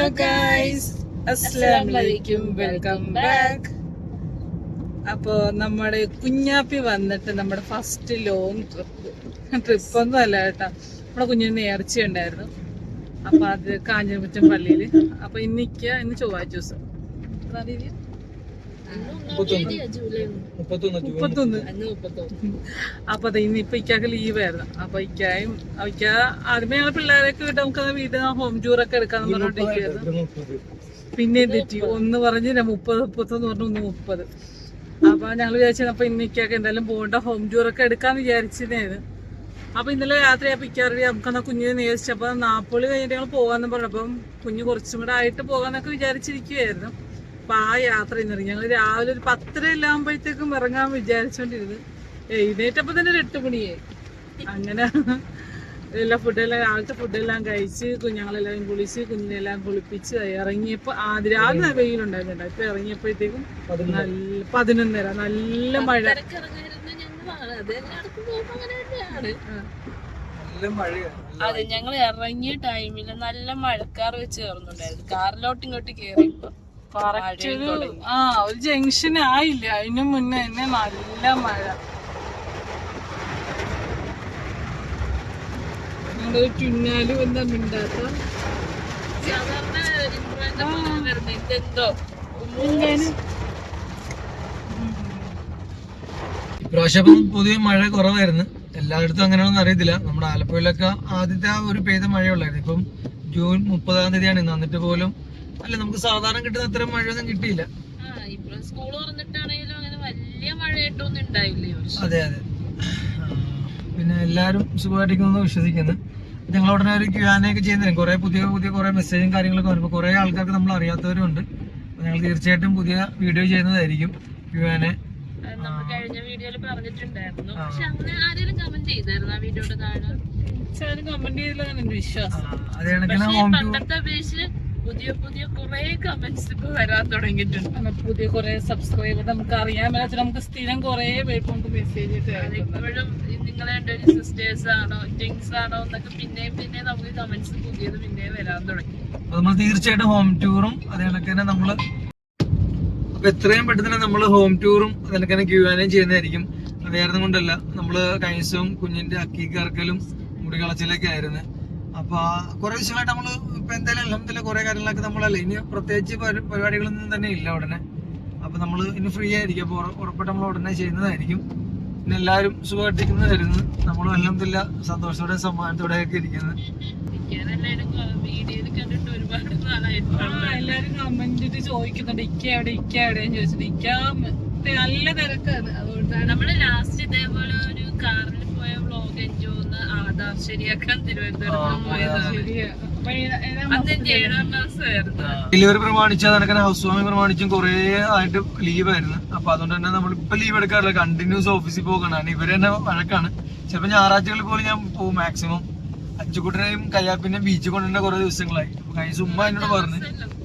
Hello guys, അസ്സലാമു അലൈക്കും, welcome back. അപ്പോ നമ്മുടെ കുഞ്ഞാപ്പി വന്നിട്ട് നമ്മുടെ ഫസ്റ്റ് ലോങ് ട്രിപ്പ് ഒന്നും അല്ല കേട്ടാ. നമ്മുടെ കുഞ്ഞിന് നേർച്ച ഉണ്ടായിരുന്നു. അപ്പൊ അത് കാഞ്ഞിരപ്പറ്റം പള്ളിയില്. അപ്പൊ ഇന്ന് ചൊവ്വാഴ്ച ദിവസം 31. അപ്പൊ ഇന്നിപ്പൊ ഇക്കാക്ക് ലീവായിരുന്നു. അപ്പൊ ഇക്ക ആദ്യമേ ഞങ്ങൾ പിള്ളേരൊക്കെ വിട്ട് നമുക്ക് വീട്ടിൽ ഹോം ടൂറൊക്കെ എടുക്കാന്ന് പറഞ്ഞോണ്ടിരിക്കുകയായിരുന്നു. പിന്നെ തെറ്റി ഒന്ന് പറഞ്ഞ് 30 പറഞ്ഞു 30. അപ്പൊ ഞങ്ങൾ വിചാരിച്ചത് ഇന്ന് ഇക്കാക്ക് എന്തായാലും പോകണ്ട, ഹോം ടൂറൊക്കെ എടുക്കാന്ന് വിചാരിച്ചതായിരുന്നു. അപ്പൊ ഇന്നലെ രാത്രി ആ പിക്കാറി നമുക്കെന്നാ കുഞ്ഞിനെ നേരിച്ചപ്പോ നാപ്പോളി കഴിഞ്ഞിട്ട് ഞങ്ങൾ പോകാന്ന് പറഞ്ഞപ്പം കുഞ്ഞ് കുറച്ചും കൂടെ ആയിട്ട് പോകാന്നൊക്കെ വിചാരിച്ചിരിക്കുവായിരുന്നു. അപ്പൊ ആ യാത്ര ഇന്നിറങ്ങി. ഞങ്ങൾ രാവിലെ ഒരു 10:30 എല്ലാകുമ്പോഴത്തേക്കും ഇറങ്ങാൻ വിചാരിച്ചോണ്ടിരുന്നു. എഴുന്നേറ്റപ്പോ തന്നെ 8 മണിയായി. അങ്ങനെ എല്ലാ രാവിലത്തെ ഫുഡെല്ലാം കഴിച്ച് കുഞ്ഞുങ്ങളെല്ലാം കുളിച്ച് കുഞ്ഞിനെല്ലാം കുളിപ്പിച്ച് ഇറങ്ങിയപ്പോ രാവിലെ വെയിലുണ്ടായിരുന്നില്ല. ഇപ്പൊ ഇറങ്ങിയപ്പോഴത്തേക്കും നല്ല 11:30 നല്ല മഴ. അതെ, ഞങ്ങൾ ഇറങ്ങിയ ടൈമില് നല്ല മഴക്കാർ വെച്ച് കയറുന്നുണ്ടായിരുന്നു. കാറിലോട്ട് ഇങ്ങോട്ട് കേറിയപ്പോ ഒരു ജംഗ്ഷൻ ആയില്ല, അതിനു മുന്നേ തന്നെ നല്ല മഴ. ഞങ്ങളൊരു ചുന്നാലും എന്താ മിണ്ടാത്ത സാധാരണ ഇതെന്തോ ഇപ്രാവശ്യം പൊതുവെ മഴ കുറവായിരുന്നു. എല്ലായിടത്തും അങ്ങനെയാണെന്ന് അറിയത്തില്ല. നമ്മുടെ ആലപ്പുഴയിലൊക്കെ ആദ്യത്തെ ആ ഒരു പെയ്ത മഴയുള്ളായിരുന്നു. ഇപ്പം ജൂൺ 30-ാം തീയതിയാണ് ഇന്ന്. എന്നിട്ട് പോലും അല്ല, നമുക്ക് സാധാരണ കിട്ടുന്ന അത്ര മഴയൊന്നും കിട്ടിയില്ല. സ്കൂൾ തുറന്നിട്ടാണെങ്കിലും അങ്ങനെ വലിയ മഴയായിട്ടൊന്നും ഉണ്ടായില്ല. അതെ അതെ. പിന്നെ എല്ലാവരും സുഖമായിട്ടിരിക്കുന്നു വിശ്വസിക്കുന്നു. ഞങ്ങൾ ഉടനെ ഒരു Q&A ഒക്കെ ചെയ്യുന്നതിന് പുതിയ കുറെ മെസ്സേജും കാര്യങ്ങളൊക്കെ വരുമ്പോൾ കുറെ ആൾക്കാർക്ക് നമ്മൾ അറിയാത്തവരും ഉണ്ട്. ഞങ്ങൾ തീർച്ചയായിട്ടും പുതിയ വീഡിയോ ചെയ്യുന്നതായിരിക്കും. Q&A കഴിഞ്ഞ വീഡിയോയിൽ പറഞ്ഞിട്ടുണ്ടായിരുന്നു. പക്ഷെ അങ്ങനെ ആരെങ്കിലും കമന്റ് ചെയ്തായിരുന്നു ആ വീഡിയോയുടെ താഴെ? കമന്റ് ചെയ്തില്ല വിശ്വാസം. പണ്ടത്തെ അപേക്ഷിച്ച് പുതിയ കുറെ കമന്റ്സ് ഇപ്പൊ വരാൻ തുടങ്ങിയിട്ടുണ്ട്. പുതിയ കുറെ സബ്സ്ക്രൈബർ നമുക്ക് അറിയാൻ പറ്റാത്ത നമുക്ക് സ്ഥിരം കുറെ പേര് നമുക്ക് മെസ്സേജ് ഇപ്പോഴും നിങ്ങളെ ഒരു സിസ്റ്റേഴ്സ് ആണോ ജിങ്സ് ആണോ എന്നൊക്കെ പിന്നെ നമുക്ക് കമന്റ്സ് പുതിയത് പിന്നെ വരാൻ തുടങ്ങി. നമ്മൾ തീർച്ചയായിട്ടും ഹോം ടൂറും അതേകണക്ക് തന്നെ നമ്മള് എത്രയും പെട്ടെന്ന് നമ്മൾ ഹോം ടൂറും അതിനൊക്കെ Q&A ചെയ്യുന്നതായിരിക്കും. വേറെ കൊണ്ടല്ല, നമ്മള് കഴിഞ്ഞ ദിവസവും കുഞ്ഞിന്റെ അക്കീക്കറക്കലും മുടി കളച്ചിലൊക്കെ ആയിരുന്നു. അപ്പൊ കുറെ ദിവസമായിട്ട് നമ്മള് ഇപ്പൊ എന്തായാലും അൽഹംദുലില്ലാ കുറെ കാര്യങ്ങളൊക്കെ നമ്മളല്ലേ, ഇനി പ്രത്യേകിച്ച് പരിപാടികളൊന്നും തന്നെ ഇല്ല ഉടനെ. അപ്പൊ നമ്മള് ഇനി ഫ്രീ ആയിരിക്കും. അപ്പൊ ഉറപ്പായിട്ട് നമ്മൾ ഉടനെ ചെയ്യുന്നതായിരിക്കും. പിന്നെ എല്ലാവരും സുഖമായിട്ടിരിക്കുന്നതായിരുന്നു. നമ്മളും അൽഹംദുലില്ലാ സന്തോഷത്തോടെ സമ്മാനത്തോടെ ഒക്കെ ഇരിക്കുന്നത്. എല്ലാരും കമന്റ് ചോദിക്കുന്നുണ്ട് ഇക്ക എവിടെയെന്ന് ചോദിച്ചിട്ട്. ഇക്ക നല്ല തിരക്കാണ്. അതുകൊണ്ടാണ് നമ്മള് ലാസ്റ്റ് ഇതേപോലെ ഒരു കാറിൽ പോയ വ്ളോഗ് എൻജോന്ന് ആധാർ ശരിയാക്കാൻ തിരുവനന്തപുരത്ത് പോയത്. ഡെലിവറി പ്രമാണിച്ച് നടക്കുന്ന ഹൗസ് വാമിംഗ് പ്രമാണിച്ചും കുറെ ആയിട്ട് ലീവായിരുന്നു. അപ്പൊ അതുകൊണ്ട് തന്നെ നമ്മൾ ഇപ്പൊ ലീവ് എടുക്കാറില്ല, കണ്ടിന്യൂസ് ഓഫീസിൽ പോകണം. ഇവര് തന്നെ വഴക്കാണ്. ചിലപ്പോ ഞായറാഴ്ചകളിൽ പോലും ഞാൻ പോകും മാക്സിമം. അച്ചുകുട്ടനെയും കയ്യാപ്പിനെയും ബീച്ചിൽ കൊണ്ടുവരുന്ന കുറെ ദിവസങ്ങളായി. കഴിഞ്ഞ ഉമ്മ എന്നോട് പറഞ്ഞു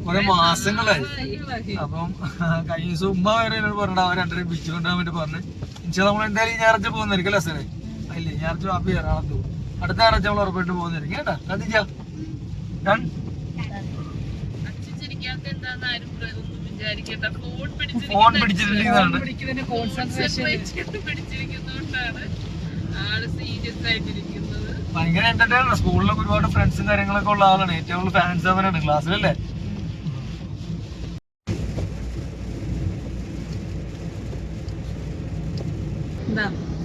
കുറെ മാസങ്ങളായി. അപ്പം കഴിഞ്ഞ ദിവസം ഉമ്മ വരെ എന്നോട് പറഞ്ഞ അവർ രണ്ടരയും ബീച്ചിൽ കൊണ്ടുപോകാൻ വേണ്ടി പറഞ്ഞു. ഇൻഷാ നമ്മൾ എന്തായാലും ഈ ഞായറാഴ്ച പോകുന്നതായിരിക്കും അല്ലേ സാറേ? അല്ലേ, ഞായറാഴ്ച വാപ്പി എറണാകുളത്ത് പോകും. അടുത്ത ഞായറാഴ്ച നമ്മൾ ഉറപ്പായിട്ട് പോകുന്നതായിരിക്കും കേട്ടാ. ശ്രദ്ധിച്ചാ ഫോൺ പിടിച്ചിട്ടുണ്ടെന്നാണ്. ഭയങ്കര എന്റർടൈനർ. സ്കൂളിലൊക്കെ ഒരുപാട് ഫ്രണ്ട്സും കാര്യങ്ങളൊക്കെ ഉള്ള ആളാണ്. ഏറ്റവും കൂടുതൽ ഫാൻസ് അവനാണ് ക്ലാസ്സിലല്ലേ.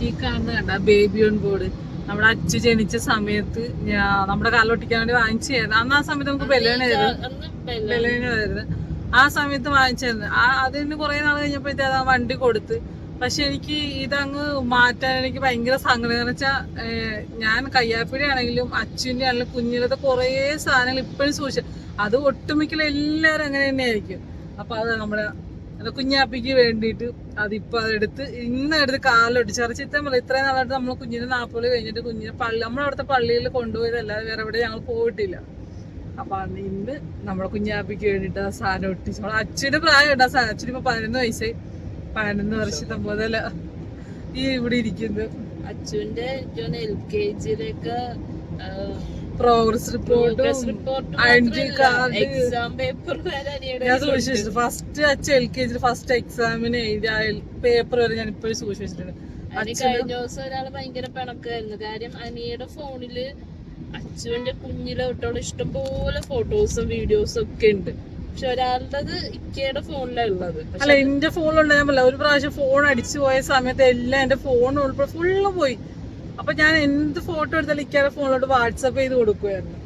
ഈ കാണുന്ന കണ്ട ബേബി ഓൺ ബോർഡ് നമ്മുടെ അച്ഛൻ ജനിച്ച സമയത്ത് നമ്മുടെ കാലൊട്ടിക്കാൻ വേണ്ടി വാങ്ങിച്ചായിരുന്നു. അന്ന് ആ സമയത്ത് നമുക്ക് ബലൂനായിരുന്നു. ആ സമയത്ത് വാങ്ങിച്ചായിരുന്നു. അതിന് കുറെ നാൾ കഴിഞ്ഞപ്പോഴത്തേക്ക് ആ വണ്ടി കൊടുത്ത്. പക്ഷെ എനിക്ക് ഇതങ്ങ് മാറ്റാൻ എനിക്ക് ഭയങ്കര സങ്കടം. എന്ന് വെച്ചാൽ ഞാൻ കയ്യാപ്പിഴ ആണെങ്കിലും അച്ഛൻ്റെ ആണെങ്കിലും കുഞ്ഞിലത്തെ കുറേ സാധനങ്ങൾ ഇപ്പോഴും സൂക്ഷിച്ചു. അത് ഒട്ടുമിക്കലും എല്ലാവരും അങ്ങനെ തന്നെ ആയിരിക്കും. അപ്പൊ അത് നമ്മുടെ കുഞ്ഞാപ്പിക്ക് വേണ്ടിയിട്ട് അതിപ്പോ അതെടുത്ത് ഇന്നെടുത്ത് കാലൊടിച്ചറിച്ച് ഇത്രയും നാളായിട്ട് നമ്മൾ കുഞ്ഞിനെ 40 കഴിഞ്ഞിട്ട് കുഞ്ഞിനെ നമ്മുടെ അവിടുത്തെ പള്ളിയിൽ കൊണ്ടുപോയതല്ലാതെ വേറെ എവിടെ ഞങ്ങൾ പോയിട്ടില്ല. അപ്പൊ ഇന്ന് നമ്മുടെ കുഞ്ഞാപ്പിക്ക് വേണ്ടിയിട്ട് ആ സാധനം ഒട്ടിച്ചു. നമ്മുടെ അച്ഛന് പ്രായമുണ്ട്. ആ സാധനം അച്ഛന് ഇപ്പൊ 11 വയസ്സായി. 11 വർഷത്തെ മുതല ഈ ഇവിടെ ഇരിക്കുന്നത്. അച്ഛൻ്റെ LKG പ്രോഗ്രസ് റിപ്പോർട്ടും ഐഡന്റിറ്റി കാർഡ് എക്സാം പേപ്പർ വരെ അനിയുടെ ഞാൻ സൂക്ഷിച്ചിട്ടുണ്ട്. ഫസ്റ്റ് അച്ഛൻ LKG ഫസ്റ്റ് എക്സാമിന് എഴുതിയ പേപ്പർ വരെ ഞാൻ ഇപ്പോഴും സൂക്ഷിച്ചിട്ടുണ്ട്. അനി കഴിഞ്ഞ ദിവസം ഒരാള് ഭയങ്കര പിണക്കായിരുന്നു. കാര്യം അനിയുടെ ഫോണില് അച്ചുവിന്റെ കുഞ്ഞിലെ തൊട്ടുള്ള ഇഷ്ടംപോലെ ഫോട്ടോസും വീഡിയോസും ഒക്കെ ഉണ്ട്. പക്ഷെ ഒരാളുടെ ഇക്കയുടെ ഫോണിലാണ് ഉള്ളത്. അല്ല എന്റെ ഫോണിലുണ്ട്. ഞാൻ പറയില്ല, ഒരു പ്രാവശ്യം ഫോൺ അടിച്ചു പോയ സമയത്ത് എല്ലാം എന്റെ ഫോൺ ഉൾപ്പെടെ ഫുള്ള് പോയി. അപ്പൊ ഞാൻ എന്ത് ഫോട്ടോ എടുത്താലും ഇക്കയുടെ ഫോണിലോട്ട് വാട്സപ്പ് ചെയ്ത് കൊടുക്കുമായിരുന്നു.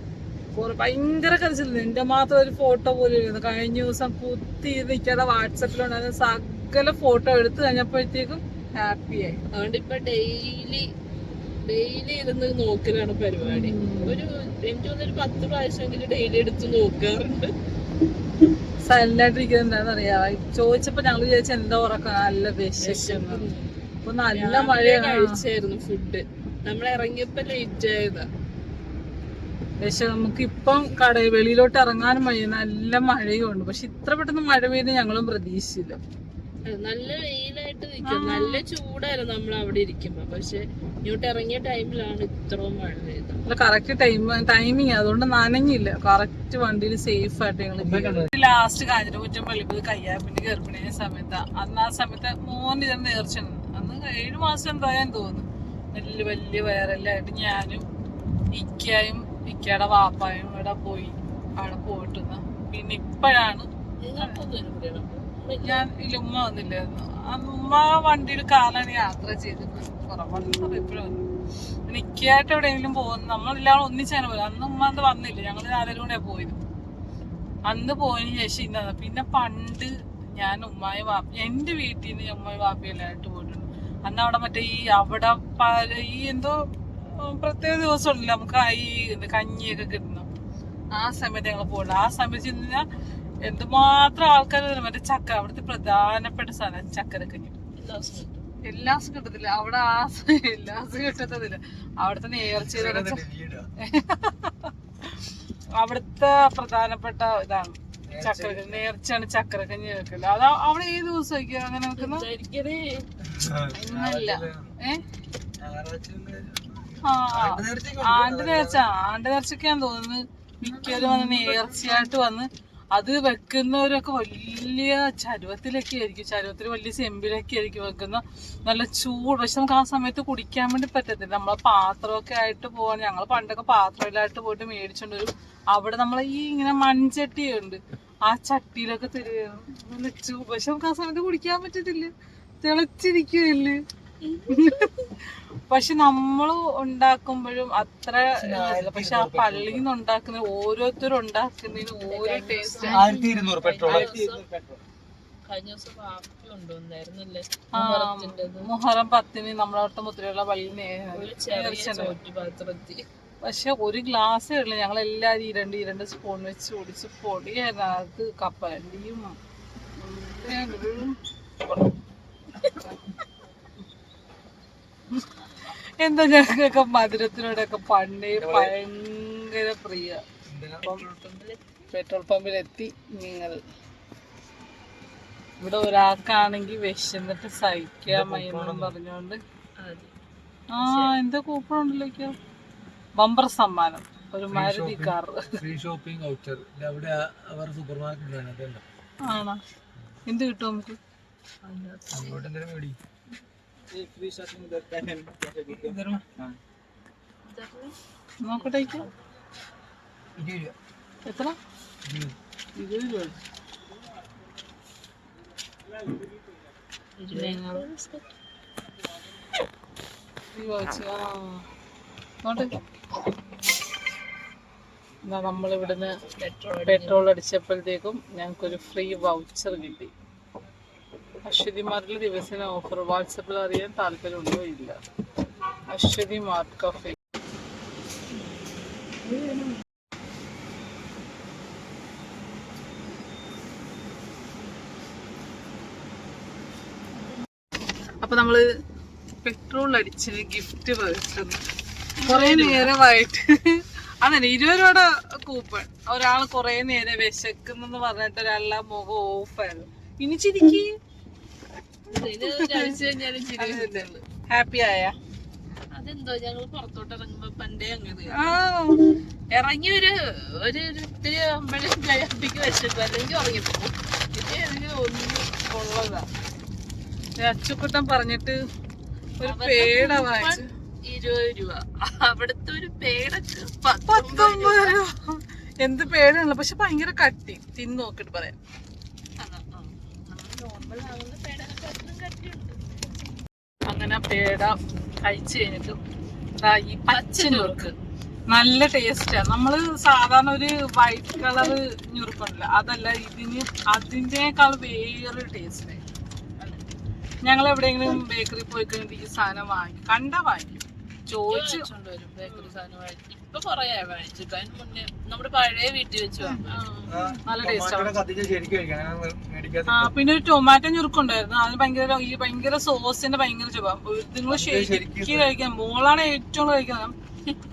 ഭയങ്കര കരച്ചിരുന്നു. എന്റെ മാത്രം ഒരു ഫോട്ടോ പോലും ഇരുന്നു. കഴിഞ്ഞ ദിവസം കുത്തി ഇക്കയുടെ വാട്സപ്പിലുണ്ടായിരുന്ന സകല ഫോട്ടോ എടുത്ത് കഴിഞ്ഞപ്പോഴത്തേക്കും ഹാപ്പിയായി. അതുകൊണ്ട് ഇപ്പൊ ഡെയിലി ഇരുന്ന് നോക്കലാണ് പരിപാടി. എനിക്ക് തോന്നുന്നു 10 പ്രാവശ്യമെങ്കിലും ഡെയിലി എടുത്ത് നോക്കാറുണ്ട്. സൈലന്റ് ആയിട്ടിരിക്കുന്നത് എന്താണെന്നറിയാ, ചോദിച്ചപ്പോ ഞങ്ങൾ വിചാരിച്ച എന്താ ഉറക്കം, നല്ല വിശേഷം. അപ്പൊ നല്ല മഴയാണ്. കഴിച്ചായിരുന്നു ഫുഡ്. നമ്മൾ ഇറങ്ങിയപ്പോ ലേറ്റ് ആയതാ. പക്ഷെ നമുക്ക് ഇപ്പം വെളിയിലോട്ട് ഇറങ്ങാനും മഴ, നല്ല മഴയും ഉണ്ട്. പക്ഷെ ഇത്ര പെട്ടെന്ന് മഴ പെയ്ത് ഞങ്ങളും പ്രതീക്ഷിച്ചില്ല. നല്ല വെയിലായിട്ട് നിൽക്കും. നല്ല ചൂടായിരുന്നു നമ്മൾ അവിടെ ഇരിക്കുമ്പോ. പക്ഷെ ഇങ്ങോട്ട് ഇറങ്ങിയ ടൈമിലാണ് ഇത്രയും മഴ പെയ്തത്. കറക്റ്റ് ടൈമിങ്, അതുകൊണ്ട് നനഞ്ഞില്ല. കറക്റ്റ് വണ്ടിയിൽ സേഫ് ആയിട്ട് ഞങ്ങൾ ലാസ്റ്റ് കാഞ്ഞിരക്കുറ്റം പള്ളിപ്പത് കയ്യാപ്പിന്റെ ഗർഭിണിയ സമയത്ത്, അന്ന് ആ സമയത്ത് മോൻ ഇതിന് നേർച്ചയാണ്. അന്ന് 7 മാസം എന്തായാലും തോന്നുന്നു. വലിയ വയറെല്ലാം ആയിട്ട് ഞാനും ഇക്കയും ഇക്കയുടെ വാപ്പായും ഇവിടെ പോയി. അവിടെ പോയിട്ടിരുന്നു. പിന്നെ ഇപ്പോഴാണ് ഞാൻ ഉമ്മ വന്നില്ലായിരുന്നു. അന്ന് ഉമ്മ വണ്ടിയിൽ കാലാണ് യാത്ര ചെയ്തത്. എപ്പോഴും നിക്കായിട്ട് എവിടെയെങ്കിലും പോകുന്നു, നമ്മളെല്ലാം ഒന്നിച്ചാണ് പോയത്. അന്ന് ഉമ്മ അന്ന് വന്നില്ല, ഞങ്ങള് 4 കൂടെ പോയത്. അന്ന് പോയതിന് ശേഷം ഇന്നത്. പിന്നെ പണ്ട് ഞാൻ ഉമ്മായും വാപ്പി, എന്റെ വീട്ടിൽ നിന്ന് ഉമ്മയും വാപ്പിയും എല്ലായിട്ട് പോയിട്ടുണ്ട്. അന്ന് അവിടെ മറ്റേ അവിടെ ഈ എന്തോ പ്രത്യേക ദിവസം ഉണ്ടല്ലോ നമുക്ക് ഈ കഞ്ഞിയൊക്കെ കിട്ടുന്നു. ആ സമയത്ത് ഞങ്ങൾ പോയിട്ടുണ്ട്. ആ സമയത്ത് ചെന്ന് എന്തുമാത്രം ആൾക്കാർ മറ്റേ ചക്ക, അവിടുത്തെ പ്രധാനപ്പെട്ട സാധനം ചക്കരക്കഞ്ഞി. എല്ലാ ദിവസവും കിട്ടത്തില്ല അവിടെ. എല്ലാ ദിവസവും കിട്ടത്തില്ല. അവിടുത്തെ നേർച്ച അവിടുത്തെ പ്രധാനപ്പെട്ട ഇതാണ് ചക്കരക്കഞ്ഞി. നേർച്ചയാണ് ചക്കരക്കഞ്ഞി വെക്കില്ല. അത് അവിടെ ഏത് ദിവസം അങ്ങനെ വെക്കുന്ന ഇന്നല്ല. ആണ്ട് നേർച്ചയ്ക്കാന്ന് തോന്നുന്നു. മിക്കവരും വന്ന് നേർച്ചയായിട്ട് വന്ന് അത് വെക്കുന്നവരൊക്കെ വലിയ ചരുവത്തിലൊക്കെ ആയിരിക്കും. ചരുവത്തിൽ വലിയ ചെമ്പിലൊക്കെ ആയിരിക്കും വെക്കുന്ന. നല്ല ചൂട്. പക്ഷെ നമുക്ക് ആ സമയത്ത് കുടിക്കാൻ വേണ്ടി പറ്റത്തില്ല. നമ്മളെ പാത്രമൊക്കെ ആയിട്ട് പോകാൻ, ഞങ്ങൾ പണ്ടൊക്കെ പാത്രമില്ലായിട്ട് പോയിട്ട് മേടിച്ചോണ്ട് വരും. അവിടെ നമ്മളെ ഈ ഇങ്ങനെ മൺചട്ടിയുണ്ട്, ആ ചട്ടിയിലൊക്കെ തരുകയാണ്. നല്ല ചൂട്. പക്ഷെ നമുക്ക് ആ സമയത്ത് കുടിക്കാൻ പറ്റത്തില്ല, തിളച്ചിരിക്കുകയല്ലേ. പക്ഷെ നമ്മൾ ഉണ്ടാക്കുമ്പോഴും അത്ര. പക്ഷെ ആ പള്ളിയിൽ നിന്ന് ഉണ്ടാക്കുന്ന ഓരോരുത്തരും ഉണ്ടാക്കുന്നതിന് ഓരോ ടേസ്റ്റ്. 1200 പെട്രോൾ. മുഹറം 10 നമ്മളവിടുത്തെ മുദ്രയുള്ള പള്ളി. പക്ഷെ ഒരു ഗ്ലാസ്സേ ഉള്ളു. ഞങ്ങൾ എല്ലാരും 2 സ്പൂൺ വെച്ച് കുടിച്ച് പൊടിയായിരുന്നു. അത് കപ്പലണ്ടിയും എന്താ ഞങ്ങൾക്കൊക്കെ മധുരത്തിനോടൊക്കെ പണ്ടേ ഭയങ്കര പ്രിയ. പെട്രോൾ പമ്പിലെത്തി നിങ്ങൾ. ഇവിടെ ഒരാൾക്കാണെങ്കിൽ വിശന്നിട്ട് സഹിക്കാൻ വയ്യെന്നും പറഞ്ഞോണ്ട് എന്താ കൂപ്പൺ ഉണ്ടല്ലോ, ബമ്പർ സമ്മാനം ഒരു Maruti car. Free shopping voucher. അവിടെ അവർ സൂപ്പർ മാർക്കറ്റ് ആണോ? എന്ത് കിട്ടും നമുക്ക്? നോക്കട്ടെ. എത്ര? 20 രൂപ. നമ്മളിവിടുന്ന് പെട്രോൾ അടിച്ചപ്പോഴത്തേക്കും ഞങ്ങൾക്കൊരു ഫ്രീ വൗച്ചർ കിട്ടി. അശ്വതി മാർട്ടിൽ ദിവസേന ഓഫർ. വാട്സപ്പിൽ അറിയാൻ താല്പര്യമുണ്ടോ? ഇല്ല. Aswathi mart café. അപ്പൊ നമ്മള് പെട്രോൾ അടിച്ച് ഗിഫ്റ്റ് പറിച്ചത് കൊറേ നേരമായിട്ട്. അതന്നെ 20 രൂപയുടെ കൂപ്പൺ. ഒരാൾ കൊറേ നേരം വിശക്കുന്നെന്ന് പറഞ്ഞിട്ട് ഒരാളുടെ മുഖം ഓഫായിരുന്നു. ഇനി ചിരിക്ക്. ഹാപ്പി ആയ അതെന്തോ ഞങ്ങള് പുറത്തോട്ട് ഇറങ്ങുമ്പോ പണ്ടേ അങ്ങനെ ഇറങ്ങി ഒരു ഒത്തിരി അമ്പലം കഴിപ്പിക്ക് വെച്ചിട്ട് അല്ലെങ്കിൽ ഉറങ്ങിപ്പോ ഇത് ഒന്നും ഉള്ളതാ. അച്ചുക്കുട്ടൻ പറഞ്ഞിട്ട് ഒരു പേട വാങ്ങിച്ചു 20 രൂപ, അവിടുത്തെ ഒരു പേടക്ക് 19 രൂപ. എന്ത് പേടാണല്ലോ, പക്ഷെ ഭയങ്കര കട്ടി. തിന്ന് നോക്കിട്ട് പറയാം. നോർമൽ ആവുന്ന പേടൊക്കെ കട്ടിയുണ്ട്. അങ്ങനെ പേട കഴിച്ചു കഴിഞ്ഞിട്ട് ഈ പച്ച ഞുറുക്ക് നല്ല ടേസ്റ്റാ. നമ്മള് സാധാരണ ഒരു വൈറ്റ് കളറ് ഞുറുക്കുണ്ടല്ലോ, അതല്ല ഇതിന് അതിനേക്കാൾ വേറൊരു ടേസ്റ്റ്. ഞങ്ങൾ എവിടെയെങ്കിലും ബേക്കറി പോയി കഴിഞ്ഞിട്ട് ഈ സാധനം വാങ്ങിക്കും ചോദിച്ചു വരും. ബേക്കറി സാധനം ഇപ്പൊ കൊറേ വാങ്ങിച്ചിട്ട് അതിന് മുന്നേ നമ്മുടെ പഴയ വീട്ടിൽ വെച്ച് നല്ല ടേസ്റ്റാണ്. പിന്നെ ഒരു ടൊമാറ്റോ ഞുറുക്കുണ്ടായിരുന്നു, അതിന് ഭയങ്കര സോസിന്റെ ഭയങ്കര ചുവ. നിങ്ങൾ ശരിക്ക് കഴിക്കാൻ മോളാണ് ഏറ്റവും കഴിക്കുന്നത്.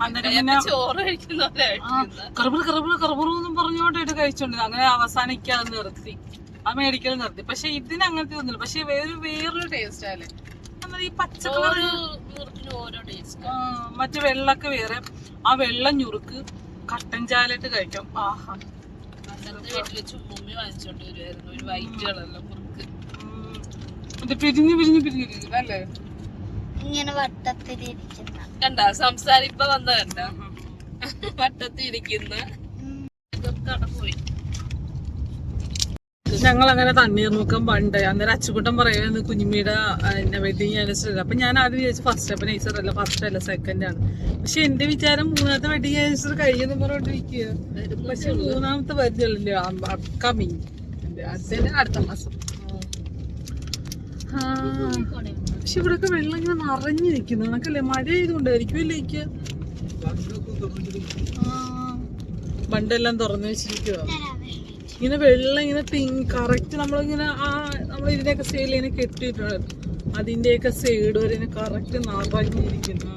അന്നേരം പിന്നെ ചോറ് കഴിക്കുന്ന കറുപുറെന്നും പറഞ്ഞോണ്ടായിട്ട് കഴിച്ചോണ്ട് അങ്ങനെ അവസാനിക്കാതെ നിർത്തി, അത് മേടിക്കൽ നിർത്തി. പക്ഷെ ഇതിന് അങ്ങനത്തെ ഒന്നുമില്ല, പക്ഷെ വേറൊരു ടേസ്റ്റ് ആയാലേ. ഈ പച്ചക്കളർ മറ്റേ വെള്ളൊക്കെ വേറെ, ആ വെള്ളം ഞുറുക്ക് കട്ടൻ ചാലിട്ട് കഴിക്കാം. ആഹാ, പിരിഞ്ഞിരിക്കുന്ന അല്ലേ ഇങ്ങനെ വട്ടത്തിലിരിക്കുന്ന കണ്ട സംസാരിപ്പ വന്ന കണ്ട വട്ടത്തിരിക്കുന്ന ഇതൊക്കെ പോയി. ഞങ്ങൾ അങ്ങനെ തണ്ണീർമുക്കം പണ്ട് അന്നേരം അച്ചുകൂട്ടം പറയുന്നത് കുഞ്ഞുമ്മയുടെ വെഡിങ് ആനിവേഴ്സറി. അപ്പൊ ഞാൻ ആദ്യം വിചാരിച്ചു ഫസ്റ്റ്, അപ്പൊ നൈസർ അല്ല, ഫസ്റ്റ് അല്ല, സെക്കൻഡ് ആണ്. പക്ഷെ എന്റെ വിചാരം മൂന്നാമത്തെ വെഡിങ് ആനിവേഴ്സറി കഴിയുന്ന പറഞ്ഞോണ്ടിരിക്കുക. പക്ഷെ മൂന്നാമത്തെ വരുന്നല്ലോ അപ്കമിങ്, അടുത്ത മാസം. പക്ഷെ ഇവിടെയൊക്കെ വെള്ളം ഇങ്ങനെ നിറഞ്ഞിരിക്കുന്നു കണക്കല്ലേ, മഴ ചെയ്തുകൊണ്ടായിരിക്കും ഇല്ലേക്ക്. ബണ്ടെല്ലാം തുറന്നു വെച്ചിരിക്കുക. ഇങ്ങനെ വെള്ളം ഇങ്ങനെ കറക്റ്റ് നമ്മളിങ്ങനെ നമ്മൾ ഇതിന്റെയൊക്കെ സൈഡിൽ ഇങ്ങനെ കെട്ടിയിട്ടുണ്ട്, അതിന്റെയൊക്കെ സൈഡ് വരെ ഇങ്ങനെ കറക്റ്റ് നിറഞ്ഞിരിക്കുന്നു.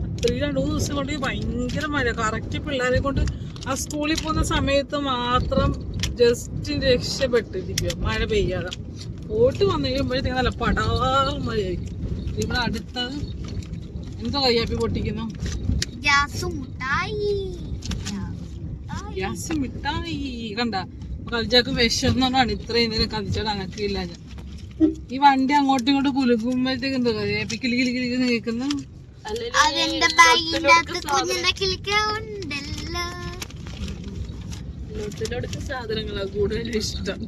അത്രയും 2 ദിവസം കൊണ്ട് ഭയങ്കര മഴ. കറക്റ്റ് പിള്ളേരെ കൊണ്ട് ആ സ്കൂളിൽ പോകുന്ന സമയത്ത് മാത്രം ജസ്റ്റ് രക്ഷപ്പെട്ടിരിക്കുക, മഴ പെയ്യാതെ. പോയിട്ട് വന്നു കഴിയുമ്പോഴത്തേക്ക് നല്ല പടാർ മഴയായിരിക്കും. ഇവിടെ അടുത്തത് എന്തോ കയ്യാപ്പി പൊട്ടിക്കുന്നു, ഗ്യാസ് മിഠായി. കണ്ട കലിച്ചാക്ക് വിശന്നാണ് ഇത്രയും നേരം കലിച്ചാട് അനക്കില്ല. ഈ വണ്ടി അങ്ങോട്ടും ഇങ്ങോട്ടും കുലുക്കുമ്പോഴത്തേക്ക് എന്തോ കയ്യാപ്പി കിളി കിളി കിളി കേൾക്കുന്നു. സാധനങ്ങളാ കൂടുതൽ ഇഷ്ടം.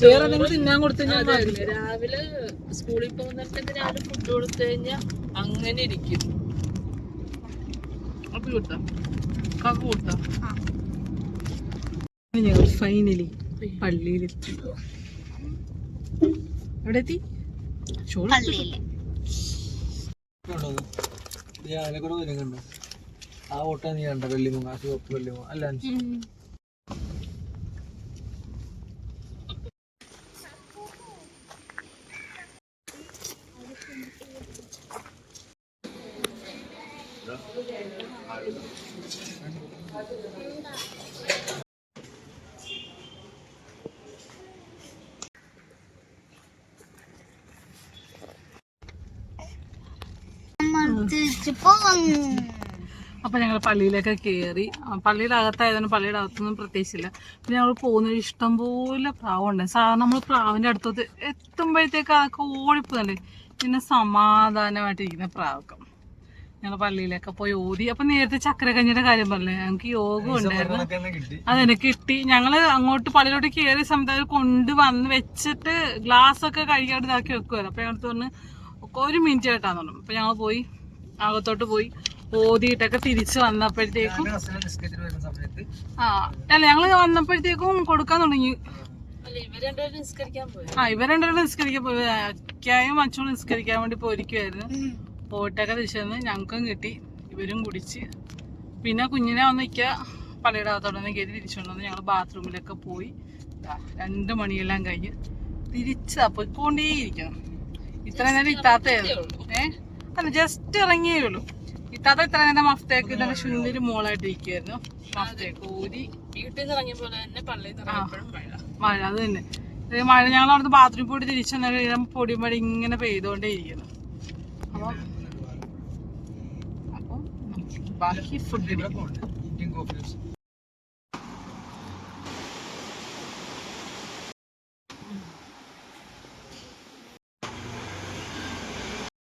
വേറെ നിങ്ങൾ തിന്നാൻ കൊടുത്തു കഴിഞ്ഞാൽ രാവിലെ സ്കൂളിൽ പോകുന്നിടത്തൊക്കെ രാവിലെ ഫുഡ് കൊടുത്തു കഴിഞ്ഞാൽ അങ്ങനെ ഇരിക്കും. അപ്പൊ കൊടുത്താ കാക്ക കൊടുത്താ. ഞങ്ങൾ ഫൈനലി പള്ളിയിലെത്തി. എവിടെ എത്തി? ആ ഓട്ട നീ കണ്ട വെള്ളിമുങ്ങ, ചുവപ്പ് വെള്ളിമുങ്ങ അല്ല. അപ്പൊ ഞങ്ങൾ പള്ളിയിലൊക്കെ കയറി. പള്ളിയുടെ അകത്തായതുകൊണ്ട് പള്ളിയുടെ അകത്തൊന്നും പ്രത്യേകിച്ചില്ല. പിന്നെ ഞങ്ങൾ പോകുന്ന ഇഷ്ടംപോലെ പ്രാവുണ്ട്. സാധാരണ നമ്മൾ പ്രാവിന്റെ അടുത്തോട്ട് എത്തുമ്പോഴത്തേക്ക് അതൊക്കെ ഓടിപ്പോകണ്ടേ, പിന്നെ സമാധാനമായിട്ടിരിക്കുന്ന പ്രാവൊക്കെ. ഞങ്ങൾ പള്ളിയിലൊക്കെ പോയി ഓതി. അപ്പൊ നേരത്തെ ചക്കരക്കഞ്ഞിയുടെ കാര്യം പറഞ്ഞേ, ഞങ്ങൾക്ക് യോഗം ഉണ്ടായിരുന്നു, അതെനിക്ക് കിട്ടി. ഞങ്ങള് അങ്ങോട്ട് പള്ളിയിലോട്ട് കയറിയ സമയത്ത് അവർ കൊണ്ടുവന്ന് വെച്ചിട്ട് ഗ്ലാസ് ഒക്കെ കഴുകാണ്ട് ഇതാക്കി വെക്കുമായിരുന്നു. അപ്പൊ ഞങ്ങൾ പറഞ്ഞ് 1 മിനിറ്റ് ആയിട്ടാന്ന് പറഞ്ഞു. അപ്പൊ ഞങ്ങൾ പോയി അകത്തോട്ട് പോയി ഓതിയിട്ടൊക്കെ തിരിച്ച് വന്നപ്പോഴത്തേക്കും അല്ല ഞങ്ങള് വന്നപ്പോഴത്തേക്കും കൊടുക്കാൻ തുടങ്ങി. ഇവരെല്ലാവരും നിസ്കരിക്കാൻ പോയി. അക്കായും അച്ഛനും നിസ്കരിക്കാൻ വേണ്ടി പോയിരിക്കുമായിരുന്നു. പോയിട്ടൊക്കെ തിരിച്ചു വന്ന് ഞങ്ങൾക്കും കിട്ടി, ഇവരും കുടിച്ച്. പിന്നെ കുഞ്ഞിനെ വന്നിക്ക പള്ളിയുടെ അകത്തോടെ കയറി തിരിച്ചുകൊണ്ടുവന്ന് ഞങ്ങൾ ബാത്റൂമിലൊക്കെ പോയി. 2 മണിയെല്ലാം കഴിഞ്ഞ് തിരിച്ചാ പോയിക്കൊണ്ടേയിരിക്കണം. ഇത്ര നേരം ഇത്താത്തയായിരുന്നു. അല്ല ജസ്റ്റ് ഇറങ്ങിയേ ഉള്ളൂ. ഇത്താത്ത ഇത്ര നേരം മഫ്തേക്ക് ഇതൊക്കെ ശുണ്ടിര് മോളായിട്ടിരിക്കുവായിരുന്നു. മഫ്തേക്ക് ഊരി വീട്ടിൽ നിന്ന് ഇറങ്ങിയപ്പോൾ തന്നെ പള്ളിയിൽ മഴ. അത് തന്നെ മഴ. ഞങ്ങൾ അവിടുന്ന് ബാത്റൂമിൽ പോയിട്ട് തിരിച്ചു വന്നാൽ പൊടിമഴ ഇങ്ങനെ പെയ്തോണ്ടേ ഇരിക്കുന്നു. അപ്പം ബാക്കി ഫുഡ് ഇവിടെ പോകണ്ട ഇന്ത്യൻ കോഫി ഹൗസ്.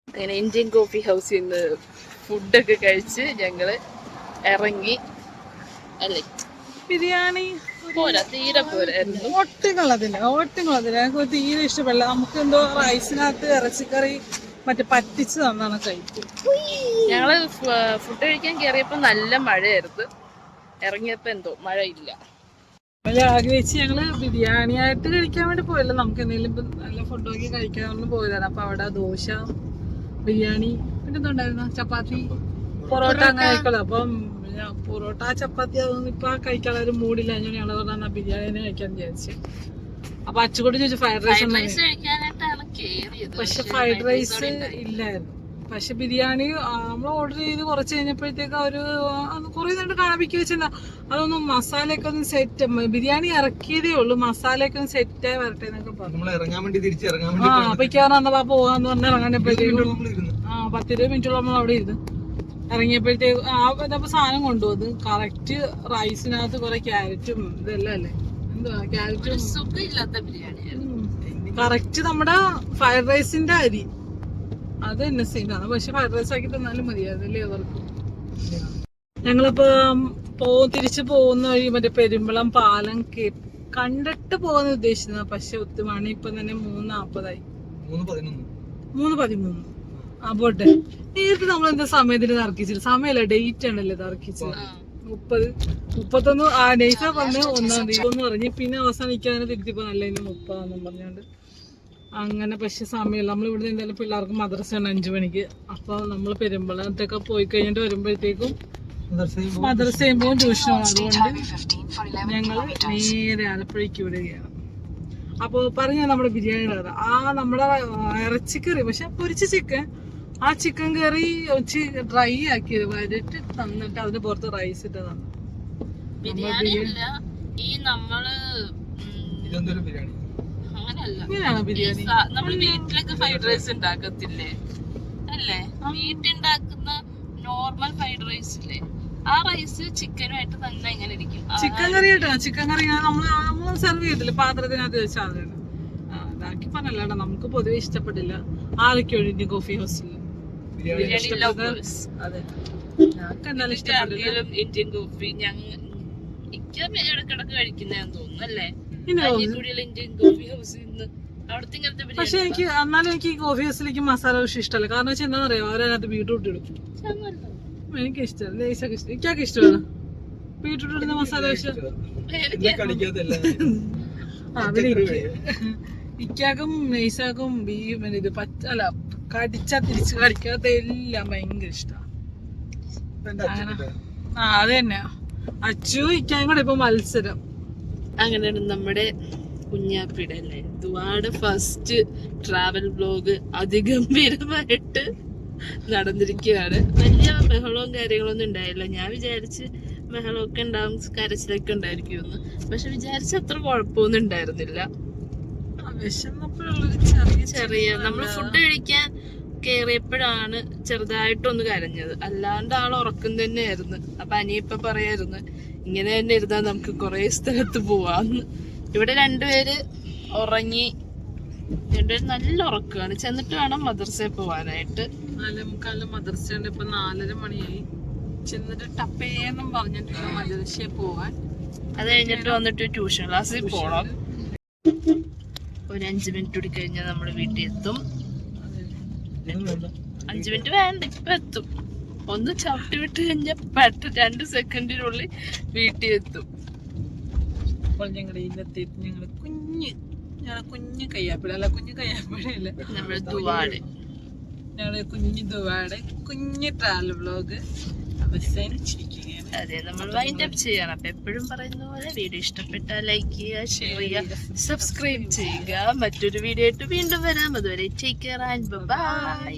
അങ്ങനെ ഇന്ത്യൻ കോഫി ഹൗസിൽ നിന്ന് ഫുഡൊക്കെ കഴിച്ച് ഞങ്ങള് ഇറങ്ങി. അല്ലേ ബിരിയാണി പോരാ, തീരെ പോരായിരുന്നു. ഒട്ടുകളതില്ല ഞങ്ങൾക്ക് തീരെ ഇഷ്ടപ്പെടില്ല. നമുക്ക് എന്തോ റൈസിനകത്ത് ഇറച്ചിക്കറി മറ്റേ പറ്റിച്ച് തന്നാണ് കഴിക്കും. ഞങ്ങള് ഫുഡ് കഴിക്കാൻ കയറിയപ്പോ നല്ല മഴയായിരുന്നു, ഇറങ്ങിയപ്പോ എന്തോ മഴയില്ല. ആഗ്രഹിച്ച് ഞങ്ങള് ബിരിയാണി ആയിട്ട് കഴിക്കാൻ വേണ്ടി പോയല്ലോ, നമുക്ക് എന്തെങ്കിലും നല്ല ഫുഡൊക്കെ കഴിക്കാമെന്ന് പോയതാണ്. അപ്പൊ അവിടെ ദോശ, ബിരിയാണി, പിന്നെ എന്തുണ്ടായിരുന്നു, ചപ്പാത്തി, പൊറോട്ട അങ്ങനെ കഴിക്കുള്ളൂ. അപ്പം പൊറോട്ട ചപ്പാത്തി അതൊന്നും ഇപ്പൊ കഴിക്കാനുള്ള ഒരു മൂടില്ല. ഞങ്ങൾ പറഞ്ഞാൽ ബിരിയാണി കഴിക്കാൻ വിചാരിച്ചു. അപ്പൊ അച്ചുകൂടി ചോദിച്ചു ഫ്രൈഡ് റൈസ് പക്ഷെ ഫ്രൈഡ് റൈസ് ഇല്ലായിരുന്നു. പക്ഷെ ബിരിയാണി നമ്മൾ ഓർഡർ ചെയ്ത് കുറച്ച് കഴിഞ്ഞപ്പോഴത്തേക്ക് അവര് കുറെ നേരം കാണിപ്പിക്കുക വെച്ചാൽ അതൊന്നും മസാലയൊക്കെ ഒന്ന് സെറ്റ്, ബിരിയാണി ഇറക്കിയതേ ഉള്ളൂ, മസാലയൊക്കെ ഒന്ന് സെറ്റായി വരട്ടെ എന്നൊക്കെ പറഞ്ഞു. അപ്പൊ ഇക്കാറന്നപ്പോ പോകാന്ന് പറഞ്ഞ ഇറങ്ങാണ്ടപ്പോഴത്തേക്കും 10-20 മിനിറ്റോളം നമ്മൾ അവിടെ ഇരുന്ന് ഇറങ്ങിയപ്പോഴത്തേക്ക് അപ്പൊ സാധനം കൊണ്ടുവന്ന് കറക്റ്റ് റൈസിനകത്ത് കുറെ ക്യാരറ്റും ഇതെല്ലാം അല്ലേ, എന്തുവാ ക്യാരറ്റും സുഖമില്ലാത്ത ബിരിയാണി കറക്റ്റ് നമ്മുടെ ഫ്രൈഡ് റൈസിന്റെ അരി അത് തന്നെ സെയിമാണ്. പക്ഷെ ഫ്രൈഡ് റൈസ് ആക്കി തന്നാലും മതിയായിരുന്നല്ലേ അവർക്ക്. ഞങ്ങളിപ്പോ തിരിച്ചു പോകുന്ന വഴി മറ്റേ പെരുമ്പളം പാലം കണ്ടിട്ട് പോകാൻ ഉദ്ദേശിച്ചത്. പക്ഷെ ഒത്തുമണി ഇപ്പൊ തന്നെ 3:40 3:13 ആ പോട്ടെ. നേരത്തെ നമ്മൾ എന്താ സമയത്തിന് തർക്കിച്ചില്ല, സമയമല്ല ഡേറ്റ് ആണല്ലേ തർക്കിച്ചത്. 30-31 ആ ഡേറ്റ് പറഞ്ഞ് 1-ാം തീയതി എന്ന് പറഞ്ഞ് പിന്നെ അവസാനിക്കാതെ തിരുത്തിപ്പോ നല്ല 30 പറഞ്ഞോണ്ട് അങ്ങനെ. പക്ഷെ സമയമില്ല, നമ്മൾ ഇവിടെ എന്തായാലും പിള്ളേർക്ക് മദ്രസയാണ് 5 മണിക്ക്. അപ്പൊ നമ്മൾ പെരുമ്പളത്തൊക്കെ പോയി കഴിഞ്ഞിട്ട് വരുമ്പോഴത്തേക്കും മദ്രസയും പോകും, ട്യൂഷനും. അതുകൊണ്ട് ഞങ്ങൾ നേരെ ആലപ്പുഴയ്ക്ക് വിടുകയാണ്. അപ്പൊ പറഞ്ഞ നമ്മുടെ ബിരിയാണിയുടെ കഥ, നമ്മുടെ ഇറച്ചിക്കറി പക്ഷെ പൊരിച്ച ചിക്കൻ, ആ ചിക്കൻ കറി വെച്ച് ഡ്രൈ ആക്കിയത് വരട്ട് തന്നിട്ട് അതിന് പുറത്ത് റൈസ് ഇട്ട് തന്നു. ഇങ്ങനെയാണോ ബിരിയാണി? നമ്മള് വീട്ടിലൊക്കെ ഫ്രൈഡ് റൈസ് ഉണ്ടാക്കത്തില്ലേ അല്ലേ, വീട്ടുണ്ടാക്കുന്ന നോർമൽ ഫ്രൈഡ് റൈസ് ഇല്ലേ, ആ റൈസ് ചിക്കനുമായിട്ട് തന്നെ എങ്ങനെ ഇരിക്കും. ചിക്കൻ കറി കേട്ടോ, ചിക്കൻ കറി നമ്മൾ സെർവ് ചെയ്തില്ല പാത്രത്തിനകത്ത് വെച്ചാൽ ഇതാക്കി പറഞ്ഞല്ലേടാ, നമുക്ക് പൊതുവെ ഇഷ്ടപ്പെട്ടില്ല. ആരൊക്കെ ഇന്ത്യൻ കോഫി ഹൗസിൽ അതെ ഞങ്ങൾക്ക് എന്തായാലും ഇഷ്ടപ്പെട്ടില്ല ഇന്ത്യൻ കോഫി. ഇടക്കിടക്ക് കഴിക്കുന്നതെന്ന് തോന്നുന്നു അല്ലേ, ഇന്ത്യൻ കോഫി ഹൗസിൽ നിന്ന്. അവിടുത്തെ ഇങ്ങനത്തെ പക്ഷെ എനിക്ക് എന്നാലും എനിക്ക് ഈ കോഫി ഹൗസിലേക്ക് മസാല ദോശ ഇഷ്ടമല്ല. കാരണം വെച്ചാൽ എന്താ പറയാ, അവരതിനകത്ത് ബീട്രൂട്ട് ഇടും. എനിക്ക് ഇഷ്ടമല്ല, ലേശൊക്കെ ഇഷ്ടം. ഇക്കൊക്കെ ഇഷ്ടമാണ് ബീട്രൂട്ട് ഇടുന്ന മസാല ദോശ. ഇക്കാക്കും നെയ്സാക്കും ഇത് അല്ല കടിച്ചാ തിരിച്ച് കടിക്കാത്ത എല്ലാം ഭയങ്കര ഇഷ്ടമാണ്. അത് തന്നെ അച്ചു ഇക്കായും കൂടെ ഇപ്പൊ മത്സരം. അങ്ങനെയാണ് നമ്മുടെ കുഞ്ഞാപ്പിയുടെ അല്ലേ ദുവാടെ ഫസ്റ്റ് ട്രാവൽ വ്ലോഗ് അതിഗംഭീരമായിട്ട് നടന്നിരിക്കുകയാണ്. വലിയ ബഹളവും കാര്യങ്ങളൊന്നും ഉണ്ടായില്ല. ഞാൻ വിചാരിച്ച് ബഹളമൊക്കെ ഉണ്ടാവും, കരച്ചിലൊക്കെ ഉണ്ടായിരിക്കുമെന്ന്. പക്ഷെ വിചാരിച്ച അത്ര കുഴപ്പമൊന്നും ഉണ്ടായിരുന്നില്ല. ചെറിയ നമ്മൾ ഫുഡ് കഴിക്കാൻ കേറിയപ്പോഴാണ് ചെറുതായിട്ടൊന്ന് കരഞ്ഞത്, അല്ലാണ്ട് ആൾ ഉറക്കം തന്നെയായിരുന്നു. അപ്പൊ അനിയപ്പ പറയായിരുന്നു ഇങ്ങനെ തന്നെ ഇരുന്നാ നമുക്ക് കുറെ സ്ഥലത്ത് പോവാന്ന്. ഇവിടെ രണ്ടുപേര് ഉറങ്ങി, രണ്ടുപേരും നല്ല ഉറക്കമാണ്. ചെന്നിട്ട് വേണം മദ്രസയിൽ പോവാനായിട്ട്. 4:45 മദ്രസയുണ്ട്, ഇപ്പൊ 4:30 മണിയായി. ചെന്നിട്ട് ടപ്പേന്നും പറഞ്ഞിട്ട് മദ്രസയിൽ പോവാൻ. അത് കഴിഞ്ഞിട്ട് വന്നിട്ട് ട്യൂഷൻ ക്ലാസ്സിൽ പോണം. ഒരു 5 മിനിറ്റ് കൂടി കഴിഞ്ഞാൽ നമ്മള് വീട്ടിൽ എത്തും. 5 മിനിറ്റ് വേണ്ട, ഇപ്പൊ എത്തും. ഒന്ന് ചവിട്ടി വിട്ട് കഴിഞ്ഞാൽ 2 സെക്കൻഡിനുള്ളിൽ വീട്ടിൽ എത്തും. അപ്പോൾ ഞങ്ങളുടെ ഇന്നത്തേക്ക് ഞങ്ങള് കുഞ്ഞു കയ്യാപ്പിട അല്ല, കുഞ്ഞു കയ്യാപ്പിടയില്ല, നമ്മുടെ ദുവാട്, ഞങ്ങളുടെ കുഞ്ഞു ദുവാട് കുഞ്ഞു ട്രാവൽ വ്ലോഗ് അവസാനിച്ചിരിക്കുകയാണ്. അതെ, നമ്മൾ വൈൻഡ് അപ്പ് ചെയ്യണം. അപ്പൊ എപ്പോഴും പറയുന്ന പോലെ വീഡിയോ ഇഷ്ടപ്പെട്ടാൽ ലൈക്ക് ചെയ്യുക, ഷെയർ ചെയ്യുക, സബ്സ്ക്രൈബ് ചെയ്യുക. മറ്റൊരു വീഡിയോ ആയിട്ട് വീണ്ടും വരാം. അതുവരെ ടേക്ക് കെയർ ആൻഡ് ബൈ.